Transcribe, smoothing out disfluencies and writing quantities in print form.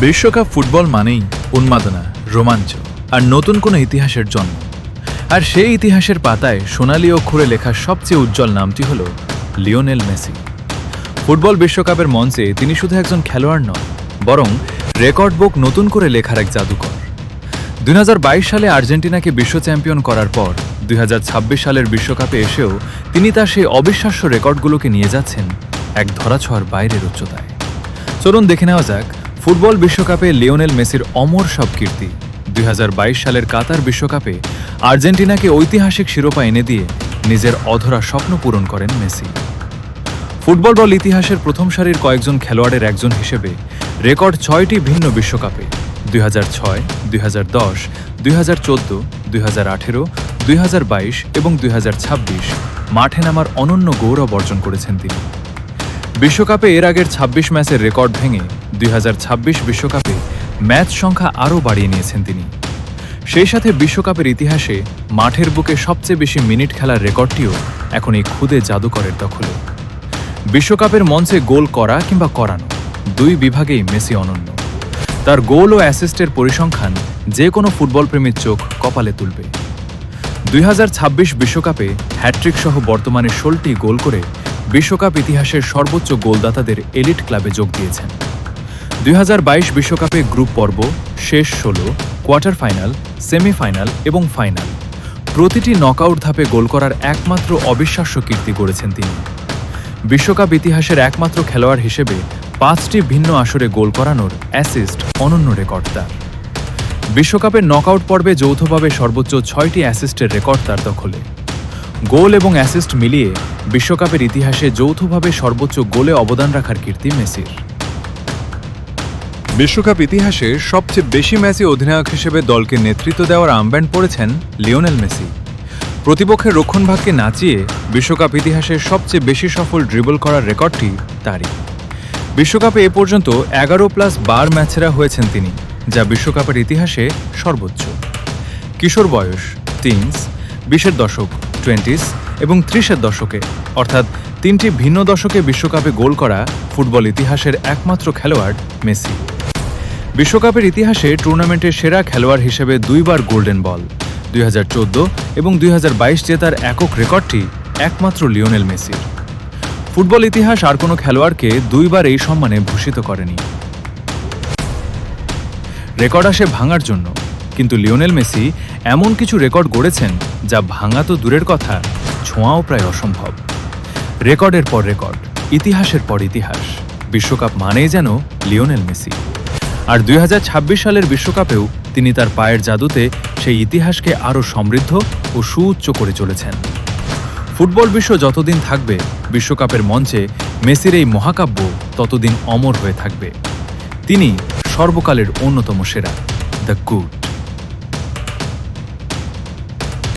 বিশ্বকাপ ফুটবল মানেই উন্মাদনা, রোমাঞ্চ আর নতুন কোনো ইতিহাসের জন্ম। আর সেই ইতিহাসের পাতায় সোনালী অক্ষরে লেখা সবচেয়ে উজ্জ্বল নামটি হল লিওনেল মেসি। ফুটবল বিশ্বকাপের মঞ্চে তিনি শুধু একজন খেলোয়াড় নন, বরং রেকর্ড বুক নতুন করে লেখার এক জাদুকর। 2022 সালে আর্জেন্টিনাকে বিশ্ব চ্যাম্পিয়ন করার পর 2026 সালের বিশ্বকাপে এসেও তিনি তার সেই অবিশ্বাস্য রেকর্ডগুলোকে নিয়ে যাচ্ছেন এক ধরাছোঁয়ার বাইরের উচ্চতায়। চলুন দেখে নেওয়া যাক ফুটবল বিশ্বকাপে লিওনেল মেসির অমর সব কীর্তি। 2022 সালের কাতার বিশ্বকাপে আর্জেন্টিনাকে ঐতিহাসিক শিরোপা এনে দিয়ে নিজের অধরা স্বপ্ন পূরণ করেন মেসি। ফুটবল দল ইতিহাসের প্রথম সারির কয়েকজন খেলোয়াড়ের একজন হিসেবে রেকর্ড 6টি ভিন্ন বিশ্বকাপে 2006, 2010, 2014, 2018, 2022 এবং 2026 মাঠে নামার অনন্য গৌরব অর্জন করেছেন তিনি। বিশ্বকাপে এর আগের 26 ম্যাচের রেকর্ড ভেঙে 2026 বিশ্বকাপে ম্যাচ সংখ্যা আরও বাড়িয়ে নিয়েছেন তিনি। সেই সাথে বিশ্বকাপের ইতিহাসে মাঠের বুকে সবচেয়ে বেশি মিনিট খেলার রেকর্ডটিও এখন এই ক্ষুদে জাদুকরের দখলে। বিশ্বকাপের মঞ্চে গোল করা কিংবা করানো দুই বিভাগেই মেসি অনন্য। তার গোল ও অ্যাসিস্টের পরিসংখ্যান যে কোনো ফুটবল প্রেমীর চোখ কপালে তুলবে। 2026 বিশ্বকাপে হ্যাট্রিক সহ বর্তমানে 16টি গোল করে বিশ্বকাপ ইতিহাসের সর্বোচ্চ গোলদাতাদের এলিট ক্লাবে যোগ দিয়েছেন। 2022 বিশ্বকাপে গ্রুপ পর্ব, শেষ 16, কোয়ার্টার ফাইনাল, সেমিফাইনাল এবং ফাইনাল প্রতিটি নকআউট ধাপে গোল করার একমাত্র অবিশ্বাস্য কীর্তি গড়েছেন তিনি। বিশ্বকাপ ইতিহাসের একমাত্র খেলোয়াড় হিসেবে 5টি ভিন্ন আসরে গোল করানোর অ্যাসিস্ট অনন্য রেকর্ড তার। বিশ্বকাপের নকআউট পর্বে যৌথভাবে সর্বোচ্চ 6টি অ্যাসিস্টের রেকর্ড তার দখলে। গোল এবং অ্যাসিস্ট মিলিয়ে বিশ্বকাপের ইতিহাসে যৌথভাবে সর্বোচ্চ গোলে অবদান রাখার কীর্তি মেসির। বিশ্বকাপ ইতিহাসে সবচেয়ে বেশি ম্যাচে অধিনায়ক হিসেবে দলকে নেতৃত্ব দেওয়ার আমব্যান্ড পড়েছেন লিওনেল মেসি। প্রতিপক্ষের রক্ষণভাগকে নাচিয়ে বিশ্বকাপ ইতিহাসের সবচেয়ে বেশি সফল ড্রিবল করার রেকর্ডটি তারই। বিশ্বকাপে এ পর্যন্ত 11+12 ম্যাচেরা হয়েছেন তিনি, যা বিশ্বকাপের ইতিহাসে সর্বোচ্চ। কিশোর বয়স টিনস, 20-এর দশক 20s এবং 30-এর দশকে, অর্থাৎ 3টি ভিন্ন দশকে বিশ্বকাপে গোল করা ফুটবল ইতিহাসের একমাত্র খেলোয়াড় মেসি। বিশ্বকাপের ইতিহাসে টুর্নামেন্টের সেরা খেলোয়াড় হিসেবে 2বার গোল্ডেন বল, 2014 এবং 2022 জেতার একক রেকর্ডটি একমাত্র লিওনেল মেসির। ফুটবল ইতিহাস আর কোনো খেলোয়াড়কে 2বার এই সম্মানে ভূষিত করেনি। রেকর্ড আসে ভাঙার জন্য, কিন্তু লিওনেল মেসি এমন কিছু রেকর্ড গড়েছেন যা ভাঙা তো দূরের কথা, ছোঁয়াও প্রায় অসম্ভব। রেকর্ডের পর রেকর্ড, ইতিহাসের পর ইতিহাস, বিশ্বকাপ মানেই যেন লিওনেল মেসি। আর 2026 সালের বিশ্বকাপেও তিনি তার পায়ের জাদুতে সেই ইতিহাসকে আরও সমৃদ্ধ ও সুউচ্চ করে চলেছেন। ফুটবল বিশ্ব যতদিন থাকবে, বিশ্বকাপের মঞ্চে মেসির এই মহাকাব্য ততদিন অমর হয়ে থাকবে। তিনি সর্বকালের অন্যতম সেরা, দ্য গুড।